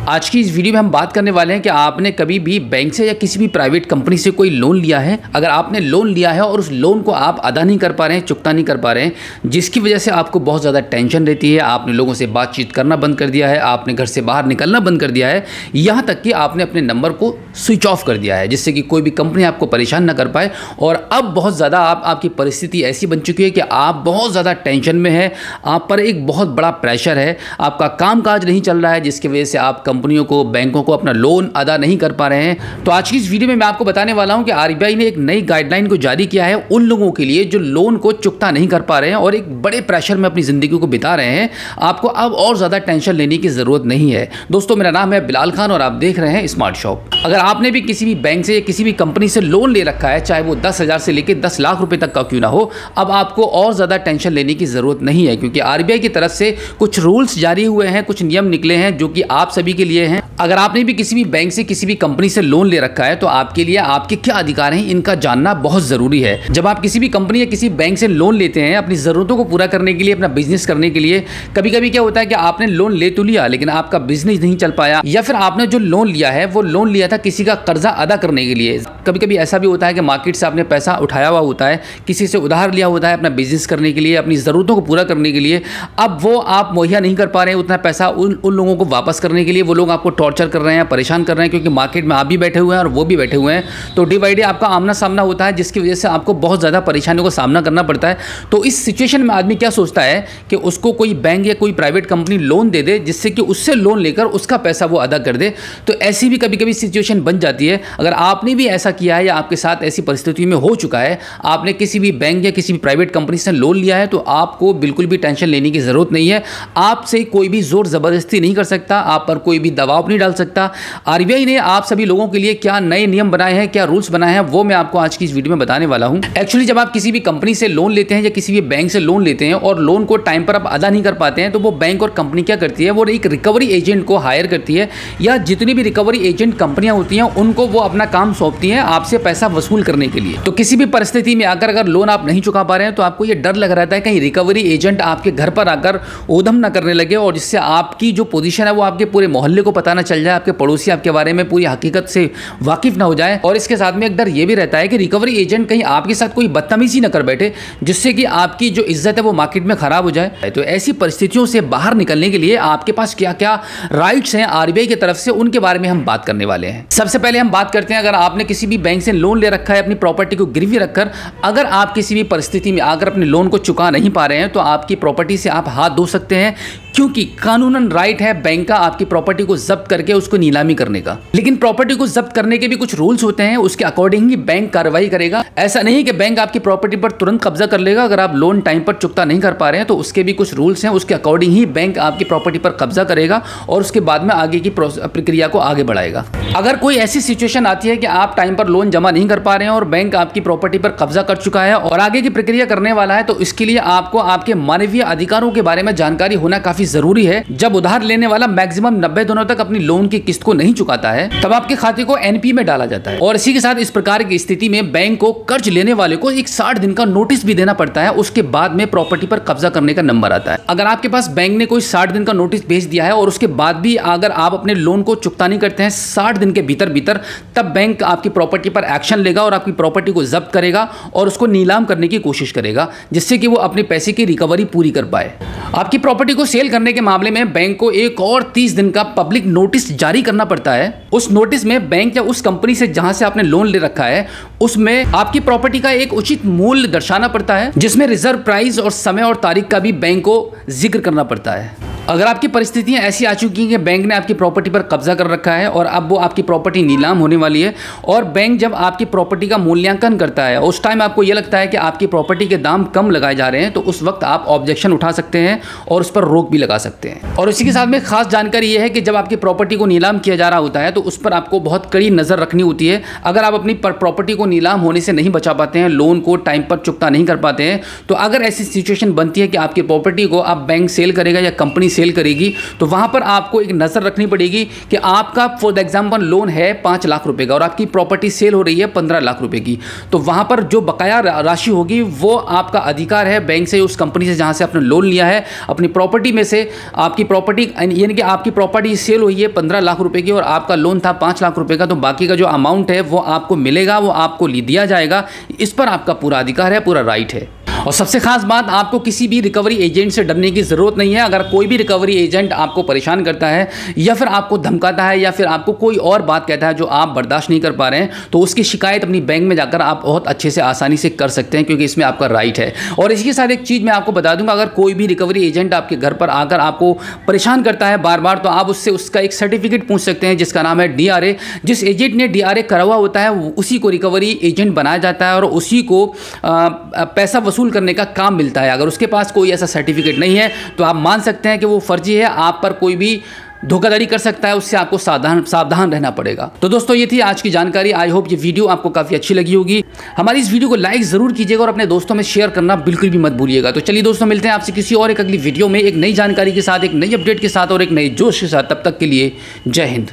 आज की इस वीडियो में हम बात करने वाले हैं कि आपने कभी भी बैंक से या किसी भी प्राइवेट कंपनी से कोई लोन लिया है। अगर आपने लोन लिया है और उस लोन को आप अदा नहीं कर पा रहे हैं, चुकता नहीं कर पा रहे हैं, जिसकी वजह से आपको बहुत ज़्यादा टेंशन रहती है, आपने लोगों से बातचीत करना बंद कर दिया है, आपने घर से बाहर निकलना बंद कर दिया है, यहाँ तक कि आपने अपने नंबर को स्विच ऑफ कर दिया है जिससे कि कोई भी कंपनी आपको परेशान ना कर पाए। और अब बहुत ज़्यादा आपकी परिस्थिति ऐसी बन चुकी है कि आप बहुत ज़्यादा टेंशन में हैं, आप पर एक बहुत बड़ा प्रेशर है, आपका कामकाज नहीं चल रहा है, जिसकी वजह से आप कंपनियों को, बैंकों को अपना लोन अदा नहीं कर पा रहे हैं। तो आज की इस वीडियो में मैं आपको बताने वाला हूं कि आरबीआई ने एक नई गाइडलाइन को जारी किया है उन लोगों के लिए जो लोन को चुकता नहीं कर पा रहे हैं और एक बड़े प्रेशर में अपनी ज़िंदगी को बिता रहे हैं। आपको अब और ज़्यादा टेंशन लेने की ज़रूरत नहीं है। दोस्तों, मेरा नाम है बिलाल खान और आप देख रहे हैं स्मार्ट शॉप। अगर आपने भी किसी भी बैंक से या किसी भी कंपनी से लोन ले रखा है, चाहे वो 10,000 से लेकर 10 लाख रुपए तक का क्यों ना हो, अब आपको और ज़्यादा टेंशन लेने की ज़रूरत नहीं है, क्योंकि आरबीआई की तरफ से कुछ रूल्स जारी हुए हैं, कुछ नियम निकले हैं जो कि आप सभी के लिए हैं। अगर आपने भी किसी भी बैंक से, किसी भी कंपनी से लोन ले रखा है तो आपके लिए आपके क्या अधिकार हैं, इनका जानना बहुत ज़रूरी है। जब आप किसी भी कंपनी या किसी बैंक से लोन लेते हैं अपनी ज़रूरतों को पूरा करने के लिए, अपना बिजनेस करने के लिए, कभी कभी क्या होता है कि आपने लोन ले तो लिया लेकिन आपका बिजनेस नहीं चल पाया, या फिर आपने जो लोन लिया है वो लोन लिया था किसी का कर्जा अदा करने के लिए। कभी कभी ऐसा भी होता है कि मार्केट से आपने पैसा उठाया हुआ होता है, किसी से उधार लिया होता है अपना बिजनेस करने के लिए, अपनी ज़रूरतों को पूरा करने के लिए। अब वो आप मुहैया नहीं कर पा रहे हैं उतना पैसा उन लोगों को वापस करने के लिए। वो लोग आपको टॉर्चर कर रहे हैं, परेशान कर रहे हैं, क्योंकि मार्केट में आप भी बैठे हुए हैं और वो भी बैठे हुए हैं। तो डे बाई डे आपका आमना सामना होता है, जिसकी वजह से आपको बहुत ज़्यादा परेशानियों का सामना करना पड़ता है। तो इस सिचुएशन में आदमी क्या सोचता है कि उसको कोई बैंक या कोई प्राइवेट कंपनी लोन दे दे जिससे कि उससे लोन लेकर उसका पैसा वो अदा कर दे। तो ऐसी भी कभी कभी सिचुएशन बन जाती है। अगर आपने भी ऐसा किया है या आपके साथ ऐसी परिस्थिति में हो चुका है, आपने किसी भी बैंक या किसी भी प्राइवेट कंपनी से लोन लिया है, तो आपको बिल्कुल भी टेंशन लेने की ज़रूरत नहीं है। आपसे कोई भी जोर ज़बरदस्ती नहीं कर सकता, आप पर कोई भी दबाव नहीं डाल सकता। आरबीआई ने आप सभी लोगों के लिए क्या नए नियम बनाए हैं, क्या रूल्स बनाए हैं, वो मैं आपको आज की इस वीडियो में बताने वाला हूं। एक्चुअली जब आप किसी भी कंपनी से लोन लेते हैं या किसी भी बैंक से लोन लेते हैं और लोन को टाइम पर आप अदा नहीं कर पाते हैं, तो वो बैंक और कंपनी क्या करती है, वो एक रिकवरी एजेंट को हायर करती है, या जितनी भी रिकवरी एजेंट कंपनियां होती हैं उनको वो अपना काम सौंपती हैं आपसे पैसा वसूल करने के लिए। तो किसी भी परिस्थिति में अगर लोन आप नहीं चुका पा रहे हैं तो आपको ये डर लग रहता है कहीं रिकवरी एजेंट आपके घर पर आकर ऊधम ना करने लगे और जिससे आपकी जो पोजीशन है वो आपके पूरे मोहल्ले को पता ना चल जाए, आपके पड़ोसी आपके बारे में पूरी हकीकत से वाकिफ ना हो जाए। और इसके साथ में एक डर ये भी रहता है कि रिकवरी एजेंट कहीं आपके साथ कोई बदतमीजी ना कर बैठे जिससे कि आपकी जो इज्जत है वो मार्केट में खराब हो जाए। तो ऐसी परिस्थितियों से बाहर निकलने के लिए आपके पास क्या क्या राइट्स हैं आरबीआई की तरफ से, उनके बारे में हम बात करने वाले हैं। सबसे पहले हम बात करते हैं, अगर आपने किसी भी बैंक से लोन ले रखा है अपनी प्रॉपर्टी को गिरवी रखकर, अगर आप किसी भी परिस्थिति में अगर अपने लोन को चुका नहीं पा रहे हैं तो आपकी प्रॉपर्टी से आप हाथ धो सकते हैं, क्योंकि कानूनन राइट है बैंक का आपकी प्रॉपर्टी को जब्त करके उसको नीलामी करने का। लेकिन प्रॉपर्टी को जब्त करने के भी कुछ रूल्स होते हैं, उसके अकॉर्डिंग ही बैंक कार्रवाई करेगा। ऐसा नहीं कि बैंक आपकी प्रॉपर्टी पर तुरंत कब्जा कर लेगा। अगर आप लोन टाइम पर चुकता नहीं कर पा रहे हैं तो उसके भी कुछ रूल्स हैं, उसके अकॉर्डिंग ही बैंक आपकी प्रॉपर्टी पर कब्जा करेगा और उसके बाद में आगे की प्रक्रिया को आगे बढ़ाएगा। अगर कोई ऐसी सिचुएशन आती है कि आप टाइम पर लोन जमा नहीं कर पा रहे हैं और बैंक आपकी प्रॉपर्टी पर कब्जा कर चुका है और आगे की प्रक्रिया करने वाला है, तो इसके लिए आपको आपके मानवीय अधिकारों के बारे में जानकारी होना काफी जरूरी है। जब उधार लेने वाला मैक्सिमम 90 दिनों तक अपनी लोन की किस्त को नहीं चुकाता है, तब आपके खाते को एनपी में डाला जाता है। और इसी के साथ इस प्रकार की स्थिति में बैंक को कर्ज लेने वाले को एक 60 दिन का नोटिस भी देना पड़ता है। उसके बाद में प्रॉपर्टी पर कब्जा करने का नंबर आता है। अगर आपके पास बैंक ने कोई 60 दिन का नोटिस भेज दिया है और उसके बाद भी अगर आप अपने लोन को चुकता नहीं करते हैं 60 दिन के भीतर, तब बैंक आपकी प्रॉपर्टी पर एक्शन लेगा और आपकी प्रॉपर्टी को जब्त करेगा और उसको नीलाम करने की कोशिश करेगा, जिससे कि वो अपने पैसे की रिकवरी पूरी कर पाए। आपकी प्रॉपर्टी को सेल करने के मामले में बैंक को एक और 30 दिन का पब्लिक नोटिस जारी करना पड़ता है। उस नोटिस में बैंक या उस कंपनी से जहां से आपने लोन ले रखा है उसमें आपकी प्रॉपर्टी का एक उचित मूल्य दर्शाना पड़ता है, जिसमें रिजर्व प्राइस और समय और तारीख का भी बैंक को जिक्र करना पड़ता है। अगर आपकी परिस्थितियां ऐसी आ चुकी हैं कि बैंक ने आपकी प्रॉपर्टी पर कब्जा कर रखा है और अब वो आपकी प्रॉपर्टी नीलाम होने वाली है, और बैंक जब आपकी प्रॉपर्टी का मूल्यांकन करता है उस टाइम आपको ये लगता है कि आपकी प्रॉपर्टी के दाम कम लगाए जा रहे हैं, तो उस वक्त आप ऑब्जेक्शन उठा सकते हैं और उस पर रोक भी लगा सकते हैं। और इसी के साथ में खास जानकारी ये है कि जब आपकी प्रॉपर्टी को नीलाम किया जा रहा होता है तो उस पर आपको बहुत कड़ी नज़र रखनी होती है। अगर आप अपनी प्रॉपर्टी को नीलाम होने से नहीं बचा पाते हैं, लोन को टाइम पर चुकता नहीं कर पाते हैं, तो अगर ऐसी सिचुएशन बनती है कि आपकी प्रॉपर्टी को आप बैंक सेल करेगा या कंपनी सेल करेगी, तो वहाँ पर आपको एक नज़र रखनी पड़ेगी कि आपका फॉर द एग्जाम्पल लोन है 5 लाख रुपए का और आपकी प्रॉपर्टी सेल हो रही है 15 लाख रुपए की, तो वहाँ पर जो बकाया राशि होगी वो आपका अधिकार है बैंक से, उस कंपनी से जहाँ से आपने लोन लिया है, अपनी प्रॉपर्टी में से आपकी प्रॉपर्टी यानी कि आपकी प्रॉपर्टी सेल हुई है 15 लाख रुपए की और आपका लोन था 5 लाख रुपए का, तो बाकी का जो अमाउंट है वो आपको मिलेगा, वो आपको दिया जाएगा। इस पर आपका पूरा अधिकार है, पूरा राइट है। और सबसे खास बात, आपको किसी भी रिकवरी एजेंट से डरने की ज़रूरत नहीं है। अगर कोई भी रिकवरी एजेंट आपको परेशान करता है या फिर आपको धमकाता है या फिर आपको कोई और बात कहता है जो आप बर्दाश्त नहीं कर पा रहे हैं, तो उसकी शिकायत अपनी बैंक में जाकर आप बहुत अच्छे से आसानी से कर सकते हैं, क्योंकि इसमें आपका राइट है। और इसके साथ एक चीज़ मैं आपको बता दूंगा, अगर कोई भी रिकवरी एजेंट आपके घर पर आकर आपको परेशान करता है बार बार, तो आप उससे उसका एक सर्टिफिकेट पूछ सकते हैं जिसका नाम है DRA। जिस एजेंट ने DRA करा हुआ होता है उसी को रिकवरी एजेंट बनाया जाता है और उसी को पैसा वसूल करने का काम मिलता है। अगर उसके पास कोई ऐसा सर्टिफिकेट नहीं है तो आप मान सकते हैं कि वो फर्जी है, आप पर कोई भी धोखाधड़ी कर सकता है, उससे आपको सावधान रहना पड़ेगा। तो दोस्तों ये थी आज की जानकारी। आई होप ये वीडियो आपको काफ़ी अच्छी लगी होगी। हमारी इस वीडियो को लाइक ज़रूर कीजिएगा और अपने दोस्तों में शेयर करना बिल्कुल भी मत भूलिएगा। तो चलिए दोस्तों, मिलते हैं आपसे किसी और एक अगली वीडियो में एक नई जानकारी के साथ, एक नई अपडेट के साथ और एक नए जोश के साथ। तब तक के लिए जय हिंद।